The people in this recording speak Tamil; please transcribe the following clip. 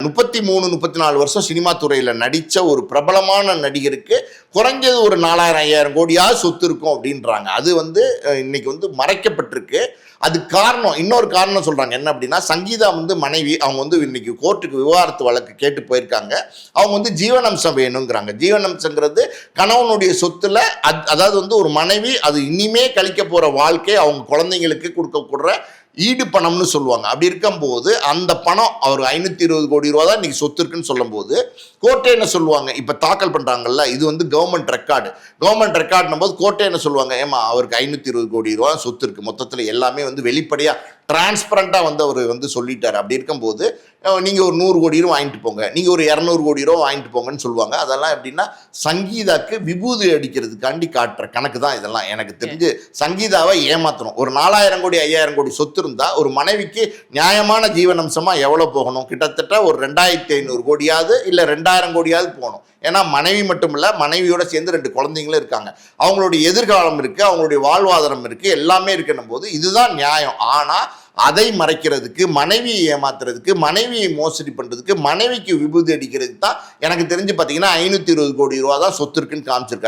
33, 34 வருஷம் சினிமா துறையில் நடித்த ஒரு பிரபலமான நடிகருக்கு குறைஞ்சது ஒரு 4000, 5000 கோடியாவது சொத்து இருக்கும் அப்படின்றாங்க. அது இன்னைக்கு மறைக்கப்பட்டிருக்கு. அது காரணம், இன்னொரு காரணம் சொல்கிறாங்க. என்ன அப்படின்னா, சங்கீதா மனைவி அவங்க இன்னைக்கு கோர்ட்டுக்கு விவாகரத்து வழக்கு கேட்டு போயிருக்காங்க. அவங்க ஜீவனம்சம் வேணுங்கிறாங்க. ஜீவனம்சங்கிறது கணவனுடைய சொத்துல அதாவது ஒரு மனைவி அது இனிமே கழிக்க போகிற வாழ்க்கை அவங்க குழந்தைங்களுக்கு கொடுக்கக்கூட ஈடு பணம்னு சொல்லுவாங்க. அப்படி இருக்கும்போது அந்த பணம் அவர் 520 கோடி ரூபா தான் இன்னைக்கு சொத்து இருக்குன்னு சொல்லும் போது கோர்ட்டே என்ன சொல்லுவாங்க, இப்போ தாக்கல் பண்ணுறாங்கல்ல, இது கவர்மெண்ட் ரெக்கார்டு. கவர்மெண்ட் ரெக்கார்டுனும் போது கோர்ட்டே என்ன சொல்லுவாங்க, ஏமா அவருக்கு 520 கோடி ரூபா சொத்து இருக்குது, மொத்தத்தில் எல்லாமே வெளிப்படையாக டிரான்ஸ்பரண்டாக அவர் சொல்லிட்டாரு. அப்படி இருக்கும்போது நீங்கள் ஒரு 100 கோடி ரூபா வாங்கிட்டு போங்க, நீங்கள் ஒரு 200 கோடி ரூபா வாங்கிட்டு போங்கன்னு சொல்லுவாங்க. அதெல்லாம் எப்படின்னா சங்கீதாக்கு விபூதி அடிக்கிறதுக்காண்டி காட்டுற கணக்கு தான் இதெல்லாம். எனக்கு தெரிஞ்சு சங்கீதாவை ஏமாற்றணும். ஒரு 4000 கோடி 5000 கோடி சொத்து இருந்தால் ஒரு மனைவிக்கு நியாயமான ஜீவனம்சமாக எவ்வளோ போகணும்? கிட்டத்தட்ட ஒரு 2500 கோடியாவது இல்லை 2000 கோடியாவது போகணும். ஏன்னா மனைவி மட்டும் இல்லை, மனைவியோட சேர்ந்து 2 குழந்தைங்களும் இருக்காங்க. அவங்களுடைய எதிர்காலம் இருக்குது, அவங்களுடைய வாழ்வாதாரம் இருக்குது, எல்லாமே இருக்கணும் போது இதுதான் நியாயம். ஆனால் அதை மறைக்கிறதுக்கு, மனைவியை ஏமாத்துறதுக்கு, மனைவியை மோசடி பண்ணுறதுக்கு, மனைவிக்கு விபூதி அடிக்கிறதுக்கு தான் எனக்கு தெரிஞ்சு பார்த்தீங்கன்னா 520 கோடி ரூபா தான் சொத்து இருக்குன்னு காமிச்சிருக்காரு.